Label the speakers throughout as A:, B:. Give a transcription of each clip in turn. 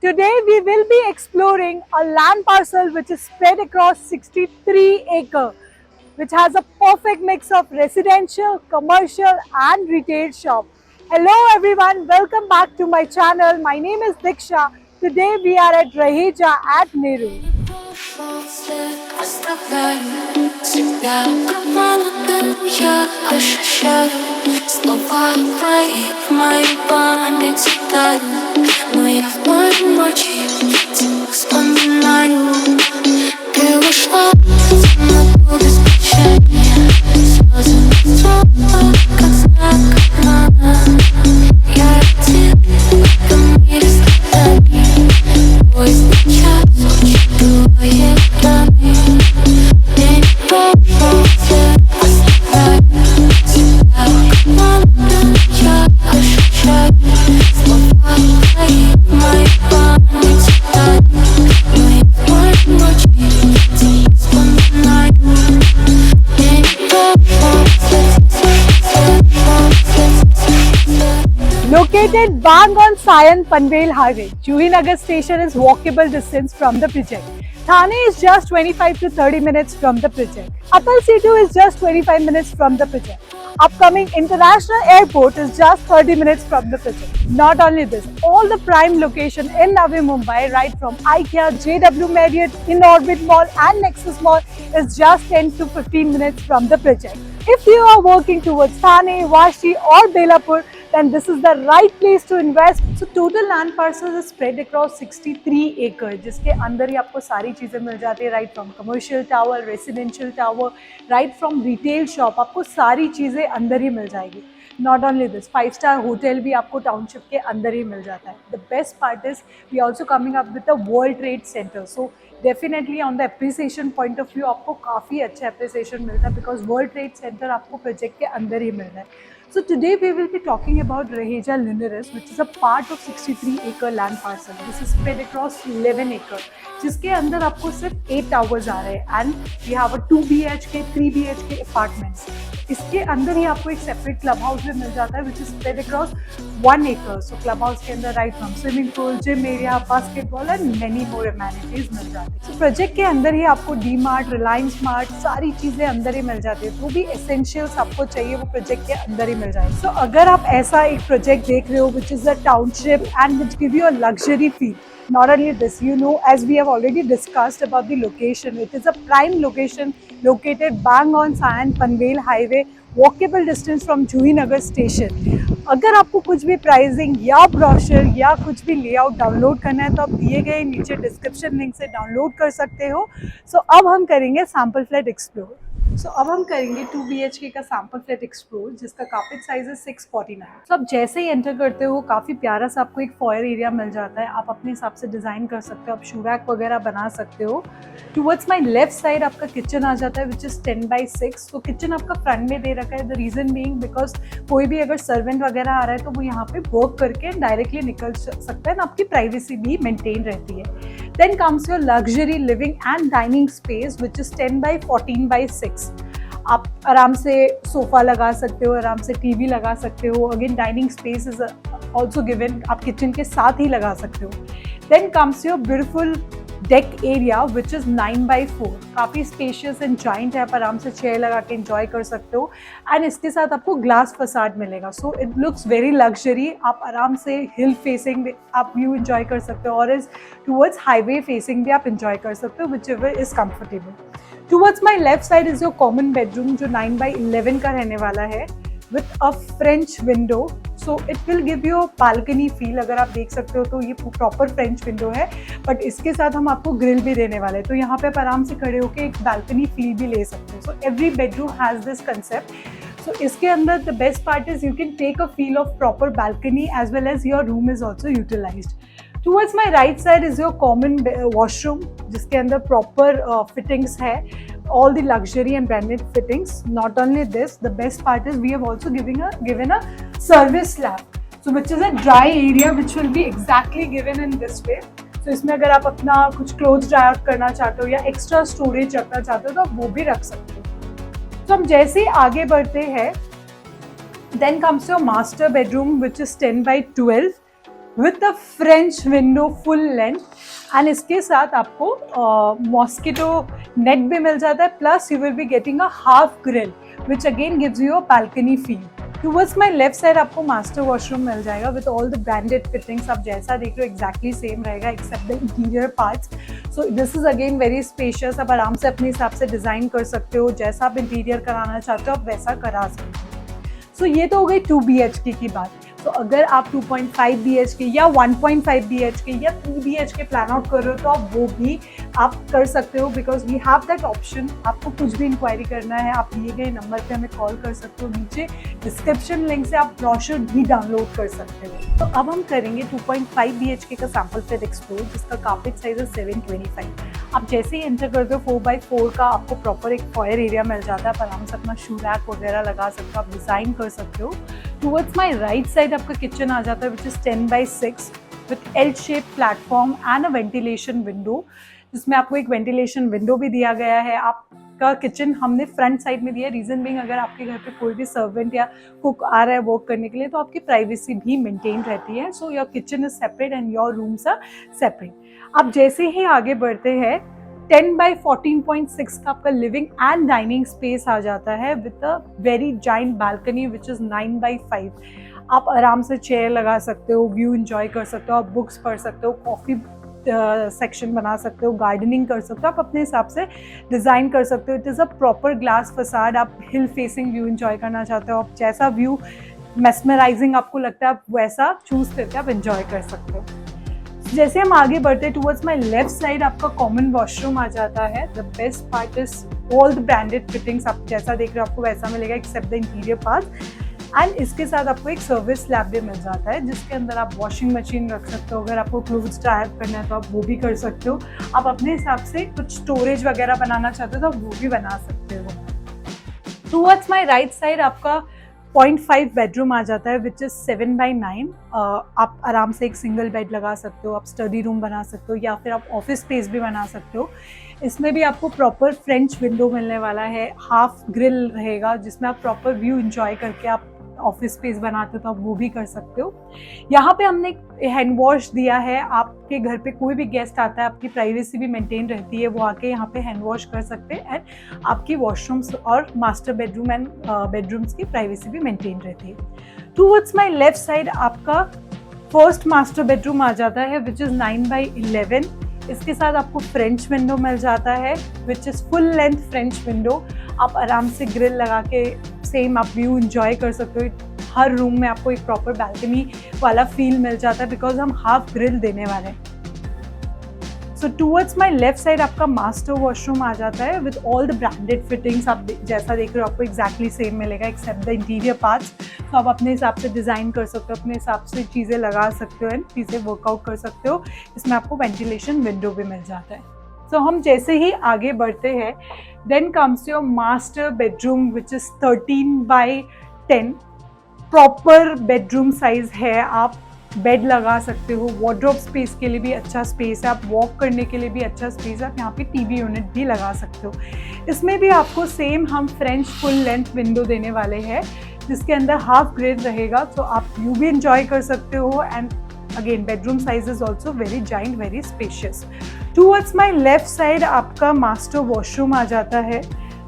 A: Today we will be exploring a land parcel which is spread across 63 acre, which has a perfect mix of residential, commercial and retail shop. Hello everyone, welcome back to my channel. My name is Diksha. Today we are at Raheja at Nehru.
B: Всегда обманутым я ощущаю слова твои в моей памяти тают. Но я в моей ночи тебя вспоминаю. Ты ушла в темноту без прощания. Слезы снова, как знак обмана. Я один в этом мире страданий. Поезд сейчас учитывает планы. Мне не прошло, все оставляю. Тебя обманутым я ощущаю слова твои в моей памяти тают. Но я в моей ночи тебя вспоминаю. Мне не прошло,
A: Located bang on Sion Panvel Highway, Juhinagar station is walkable distance from the project. Thane is just 25 to 30 minutes from the project. Atal Setu is just 25 minutes from the project. Upcoming International Airport is just 30 minutes from the project. Not only this, all the prime location in Navi Mumbai, right from IKEA, JW Marriott, In-Orbit Mall and Nexus Mall is just 10 to 15 minutes from the project. If you are working towards Thane, Vashi or Belapur, then this is the right place to invest. So total land parcels is spread across 63 acres, जिसके अंदर ही आपको सारी चीज़ें मिल जाती है, right from commercial tower, residential tower, right from retail shop, आपको सारी चीज़ें अंदर ही मिल जाएगी. Not only this, 5-star hotel भी आपको टाउनशिप के अंदर ही मिल जाता है. The best part is we also coming up with a World Trade Center. So definitely on the appreciation point of view आपको काफ़ी अच्छा appreciation मिलता है because World Trade Center आपको प्रोजेक्ट के अंदर ही मिल रहा है. So today we will be talking about Raheja Linares, which is a part of 63 acre land parcel. This is spread across 11 acre, जिसके अंदर आपको सिर्फ 8 towers आ रहे हैं and we have a 2 BHK, 3 BHK apartments. इसके अंदर ही आपको एक सेपरेट क्लब हाउस भी मिल जाता है which is spread across 1 acre. So club house के अंदर right from swimming pool, gym area, basketball and many more amenities मिल जाते हैं. So प्रोजेक्ट के अंदर ही आपको D-Mart, Reliance Mart सारी चीज़ें अंदर ही मिल जाती है. जो भी essentials आपको चाहिए वो प्रोजेक्ट के अंदर ही मिल जाएगी. So अगर आप ऐसा एक प्रोजेक्ट देख रहे हो which is a township and which give you a luxury feel. Not only this, you know, as we have already discussed about the location, it is a prime location located bang on Sion Panvel Highway, walkable distance from Juhinagar station. अगर आपको कुछ भी pricing या brochure या कुछ भी layout download करना है तो आप दिए गए नीचे डिस्क्रिप्शन लिंक से डाउनलोड कर सकते हो. सो अब हम करेंगे सैम्पल फ्लैट एक्सप्लोर. सो अब हम करेंगे 2 BHK का सैम्पल फ्लैट एक्सप्लोर जिसका कार्पेट साइज है 649. तो आप जैसे ही एंटर करते हो काफ़ी प्यारा सा आपको एक फॉयर एरिया मिल जाता है. आप अपने हिसाब से डिज़ाइन कर सकते हो, आप शू रैक वगैरह बना सकते हो. टुवर्ड्स माई लेफ्ट साइड आपका किचन आ जाता है विच इज़ 10/6. तो किचन आपका फ्रंट में दे रखा है. द रीज़न बीइंग बिकॉज कोई भी अगर सर्वेंट वगैरह आ रहा है तो वो यहाँ पे वर्क करके डायरेक्टली निकल सकता है, आपकी प्राइवेसी भी मेंटेन रहती है. Then comes your luxury living and dining space which is 10/14/6. आप आराम से सोफ़ा लगा सकते हो, आराम से टीवी लगा सकते हो. Again dining space is also given, आप किचन के साथ ही लगा सकते हो. Then comes your beautiful deck area which is 9/4. काफ़ी स्पेशियस एंड जॉइंट है, आप आराम से चेयर लगा के इंजॉय कर सकते हो. एंड इसके साथ आपको ग्लास फसाड मिलेगा. So it looks very luxury. आप आराम से हिल फेसिंग आप व्यू इंजॉय कर सकते हो और इज टूवर्ड्स हाईवे फेसिंग भी आप इंजॉय कर सकते हो which ever is comfortable. Towards my left side is your common bedroom जो 9/11 का रहने वाला है with a French window. So it will give you a balcony feel. अगर आप देख सकते हो तो ये प्रॉपर French window है, बट इसके साथ हम आपको ग्रिल भी देने वाले हैं. तो यहाँ पे आप आराम से खड़े होकर एक balcony feel भी ले सकते हो. So every bedroom has this concept. So इसके अंदर the best part is you can take a feel of proper balcony as well as your room is also utilized. Towards my right side is your common washroom जिसके अंदर proper fittings है, all the luxury and branded fittings. Not only this, the best part is we have also given a service slab, so which is a dry area which will be exactly given in this way. So इसमें अगर आप अपना कुछ clothes dry out करना चाहते हो या extra storage रखना चाहते हो तो आप वो भी रख सकते हो. तो हम जैसे ही आगे बढ़ते हैं then comes your master bedroom which is 10/12. With a French window full length, and इसके साथ आपको मॉस्किटो नेट भी मिल जाता है, plus you will be getting a half grill which again gives you a balcony feel. Towards my left side आपको master washroom मिल जाएगा with all the branded fittings. आप जैसा देख रहे हो एग्जैक्टली सेम रहेगा except the interior parts. So this is again very spacious. आप आराम से अपने हिसाब से डिज़ाइन कर सकते हो, जैसा आप इंटीरियर कराना चाहते हो आप वैसा करा सकते हो। सो ये तो हो गई 2 BHK की बात। तो अगर आप 2.5 BHK या 1.5 BHK या 3 BHK प्लान आउट कर रहे हो तो आप वो भी आप कर सकते हो, because we have that option. आपको कुछ भी इंक्वायरी करना है आप दिए गए नंबर पे हमें कॉल कर सकते हो, नीचे डिस्क्रिप्शन लिंक से आप ब्रोशर भी डाउनलोड कर सकते हो। तो अब हम करेंगे 2.5 BHK का सैम्पल फ्लैट एक्सप्लोर, जिसका कार्पेट साइज है 725। आप जैसे ही एंटर करते हो 4x4 का आपको प्रॉपर एक फॉयर एरिया मिल जाता है। आप आराम से अपना शू रैक वगैरह लगा सकते हो, आप डिज़ाइन कर सकते हो। टूवर्ड्स माई राइट साइड आपका किचन आ जाता है which is 10x6 with L shape platform and a ventilation window, जिसमें आपको एक वेंटिलेशन विंडो भी दिया गया है। आपका किचन हमने फ्रंट साइड में दिया है, रीज़न बिंग अगर आपके घर पे कोई भी सर्वेंट या कुक आ रहा है वर्क करने के लिए तो आपकी प्राइवेसी भी मेंटेन रहती है। So your kitchen is separate and your rooms are separate. आप जैसे ही आगे बढ़ते हैं 10x14.6 का आपका लिविंग एंड डाइनिंग स्पेस आ जाता है with a very giant balcony which is 9x5। आप आराम से चेयर लगा सकते हो, व्यू एंजॉय कर सकते हो, आप बुक्स पढ़ सकते हो, कॉफ़ी सेक्शन बना सकते हो, गार्डनिंग कर सकते हो, आप अपने हिसाब से डिज़ाइन कर सकते हो। It is a proper glass facade. आप हिल फेसिंग व्यू एंजॉय करना चाहते हो, आप जैसा व्यू मेस्मराइजिंग आपको लगता है आप वैसा चूज़ करके आप एंजॉय कर सकते हो। जैसे हम आगे बढ़ते हैं टूवर्ड्स माई लेफ्ट साइड आपका कॉमन वॉशरूम आ जाता है। The best part is all the branded fittings, आप जैसा देख रहे हो आपको वैसा मिलेगा except the interior part. And इसके साथ आपको एक सर्विस स्लैब भी मिल जाता है जिसके अंदर आप वॉशिंग मशीन रख सकते हो। अगर आपको क्लोथ्स ड्राई करना है तो आप वो भी कर सकते हो। आप अपने हिसाब से कुछ स्टोरेज वगैरह बनाना चाहते हो तो आप वो भी बना सकते हो। टूवर्ड्स माई राइट साइड आपका 0.5 बेडरूम आ जाता है विच इज़ 7x9। आप आराम से एक सिंगल बेड लगा सकते हो, आप स्टडी रूम बना सकते हो या फिर आप ऑफिस स्पेस भी बना सकते हो। इसमें भी आपको प्रॉपर फ्रेंच विंडो मिलने वाला है, हाफ ग्रिल रहेगा जिसमें आप प्रॉपर व्यू एंजॉय करके आप ऑफिस स्पेस बनाते हो तो आप वो भी कर सकते हो। यहाँ पे हमने हैंड वॉश दिया है। आपके घर पे कोई भी गेस्ट आता है आपकी प्राइवेसी भी मेंटेन रहती है, वो आके यहाँ पे हैंड वॉश कर सकते हैं एंड आपकी वॉशरूम्स और मास्टर बेडरूम एंड बेडरूम्स की प्राइवेसी भी मेंटेन रहती है। टूवर्ड्स माई लेफ्ट साइड आपका फर्स्ट मास्टर बेडरूम आ जाता है विच इज़ 9x11। इसके साथ आपको फ्रेंच विंडो मिल जाता है which is full length French window. आप आराम से ग्रिल लगा के सेम आप व्यू एंजॉय कर सकते हो। हर रूम में आपको एक प्रॉपर बालकनी वाला फील मिल जाता है बिकॉज हम हाफ ग्रिल देने वाले हैं। So towards my left side आपका मास्टर वॉशरूम आ जाता है with all the branded fittings. आप जैसा देख रहे हो आपको एग्जैक्टली सेम मिलेगा एक्सेप्ट द इंटीरियर पार्ट्स। तो आप अपने हिसाब से डिज़ाइन कर सकते हो, अपने हिसाब से चीज़ें लगा सकते हो एंड चीज़ें वर्कआउट कर सकते हो। इसमें आपको वेंटिलेशन विंडो भी मिल जाता है। सो हम जैसे ही आगे बढ़ते हैं then comes your master bedroom which is 13x10। Proper bedroom size है, आप बेड लगा सकते हो, वार्डरोब स्पेस के लिए भी अच्छा स्पेस है, आप वॉक करने के लिए भी अच्छा स्पेस है, आप यहाँ पे टीवी यूनिट भी लगा सकते हो। इसमें भी आपको सेम हम फ्रेंच फुल लेंथ विंडो देने वाले हैं जिसके अंदर हाफ ग्रिल रहेगा, तो आप व्यू भी इंजॉय कर सकते हो and again bedroom size is also very giant, very spacious. Towards my left side आपका मास्टर वॉशरूम आ जाता है।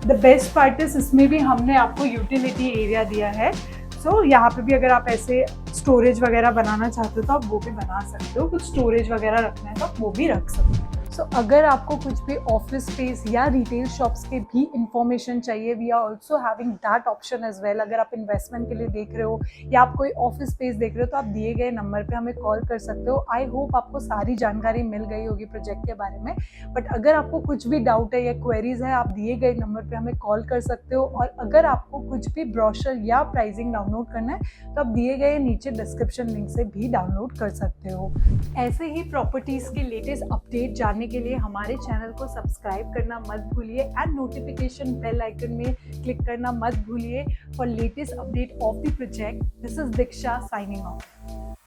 A: द बेस्ट पार्ट इज इसमें भी हमने आपको यूटिलिटी एरिया दिया है। सो यहाँ पे भी अगर आप ऐसे स्टोरेज वगैरह बनाना चाहते हो तो आप वो भी बना सकते हो, कुछ स्टोरेज वगैरह रखना है तो आप वो भी रख सकते हो। सो अगर आपको कुछ भी ऑफिस स्पेस या रिटेल शॉप्स के भी इंफॉर्मेशन चाहिए, we are also having that option as well. अगर आप इन्वेस्टमेंट के लिए देख रहे हो या आप कोई ऑफिस स्पेस देख रहे हो तो आप दिए गए नंबर पे हमें कॉल कर सकते हो। आई होप आपको सारी जानकारी मिल गई होगी प्रोजेक्ट के बारे में, बट अगर आपको कुछ भी डाउट है या क्वेरीज है आप दिए गए नंबर पे हमें कॉल कर सकते हो। और अगर आपको कुछ भी ब्रोशर या प्राइसिंग डाउनलोड करना है तो आप दिए गए नीचे डिस्क्रिप्शन लिंक से भी डाउनलोड कर सकते हो। ऐसे ही प्रॉपर्टीज़ के लेटेस्ट अपडेट जानने के लिए हमारे चैनल को सब्सक्राइब करना मत भूलिए एंड नोटिफिकेशन बेल आइकन में क्लिक करना मत भूलिए for latest update of the project. This is Diksha signing off.